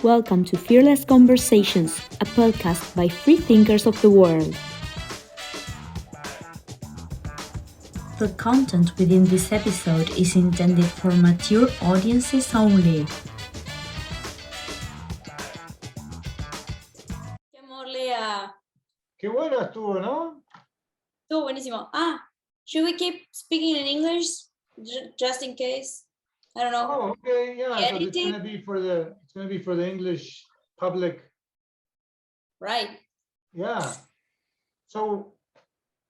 Welcome to Fearless Conversations, a podcast by free thinkers of the world. The content within this episode is intended for mature audiences only. ¿Qué amor, Lea? Qué buena estuvo, ¿no? Estuvo buenísimo. Should we keep speaking in English just in case? I don't know. Oh, okay, yeah. So it's Editing? gonna be for the English public. Right. Yeah. So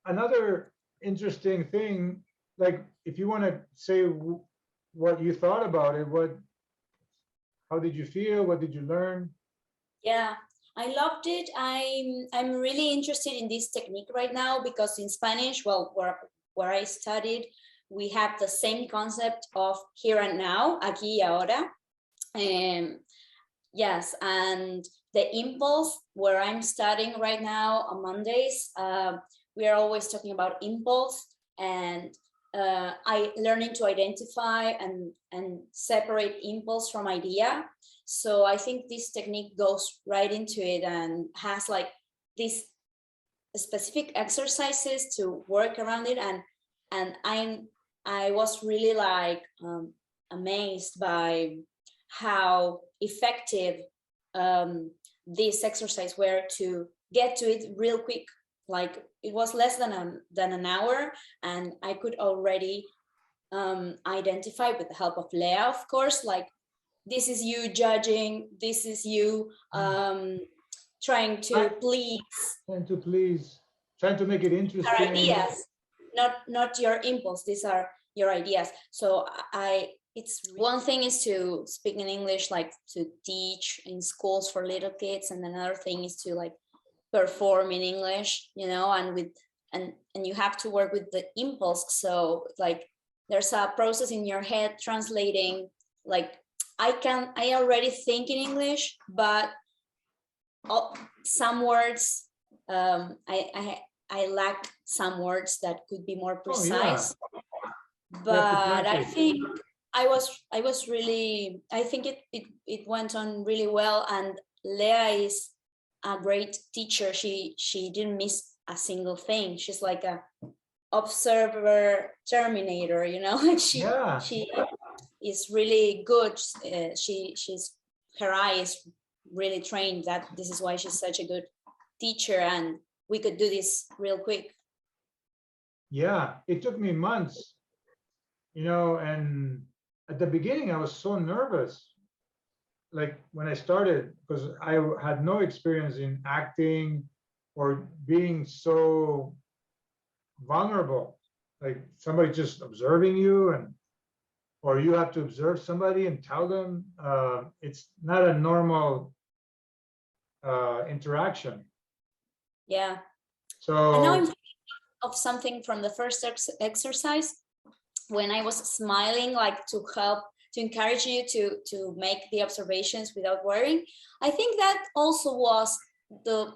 another interesting thing, like if you want to say what you thought about it, how did you feel? What did you learn? Yeah, I loved it. I'm really interested in this technique right now because in Spanish, well, where I studied, we have the same concept of here and now, aquí y ahora. Yes, and the impulse where I'm studying right now on Mondays, we are always talking about impulse and I learning to identify and separate impulse from idea. So I think this technique goes right into it and has like these specific exercises to work around it. And I was really like amazed by how effective this exercise were to get to it real quick. Like it was less than an hour, and I could already identify with the help of Lea, of course, like this is you judging, this is you trying to please. Trying to make it interesting. Our ideas, not your impulse. These are your ideas. So it's one thing is to speak in English, like to teach in schools for little kids, and another thing is to like perform in English, and you have to work with the impulse. So like there's a process in your head translating, like I already think in English, but some words I lack some words that could be more precise. Oh, yeah. But I think I was really, I think it went on really well, and Lea is a great teacher. She didn't miss a single thing. She's like a observer terminator, she is really good. Her eye is really trained. That this is why she's such a good teacher, and we could do this real quick. Yeah, it took me months, and at the beginning I was so nervous. Like when I started, because I had no experience in acting or being so vulnerable, like somebody just observing you, or you have to observe somebody and tell them. It's not a normal interaction. Yeah. So and now I'm thinking of something from the first exercise when I was smiling, like to help, to encourage you to make the observations without worrying. I think that also was the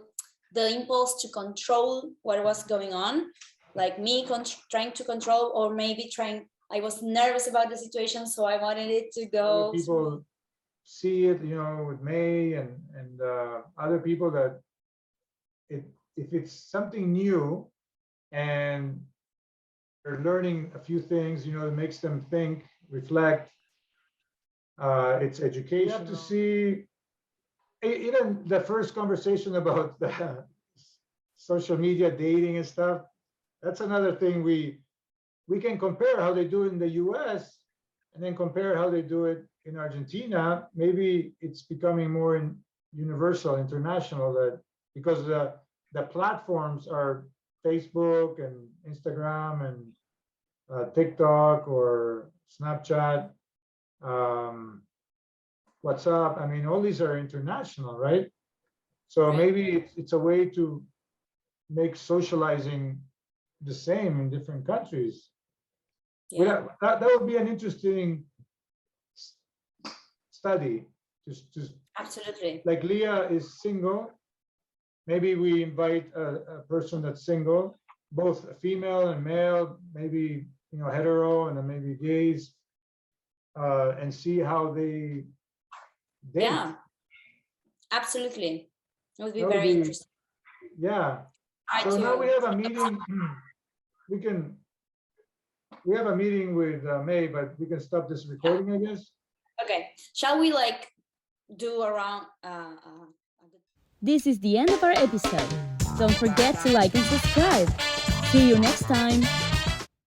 impulse to control what was going on, like me trying to control, or maybe I was nervous about the situation, so I wanted it to go. Other people see it, with May and other people, that if it's something new and they're learning a few things, it makes them think, reflect. It's education. You have to see, even the first conversation about the social media dating and stuff. That's another thing we can compare how they do it in the US and then compare how they do it in Argentina. Maybe it's becoming more universal, international, that because the platforms are Facebook and Instagram and TikTok or Snapchat, WhatsApp. I mean, all these are international, right? So maybe it's a way to make socializing the same in different countries. Yeah. That would be an interesting study. Just absolutely. Like Leah is single. Maybe we invite a person that's single, both female and male, maybe hetero and then maybe gays, and see how they date. Yeah. Absolutely. It would be That would very be- interesting. Yeah. Try So now to- we have a meeting. We have a meeting with May, but we can stop this recording, I guess. Okay. Shall we like do around? This is the end of our episode. Don't forget to like and subscribe. See you next time.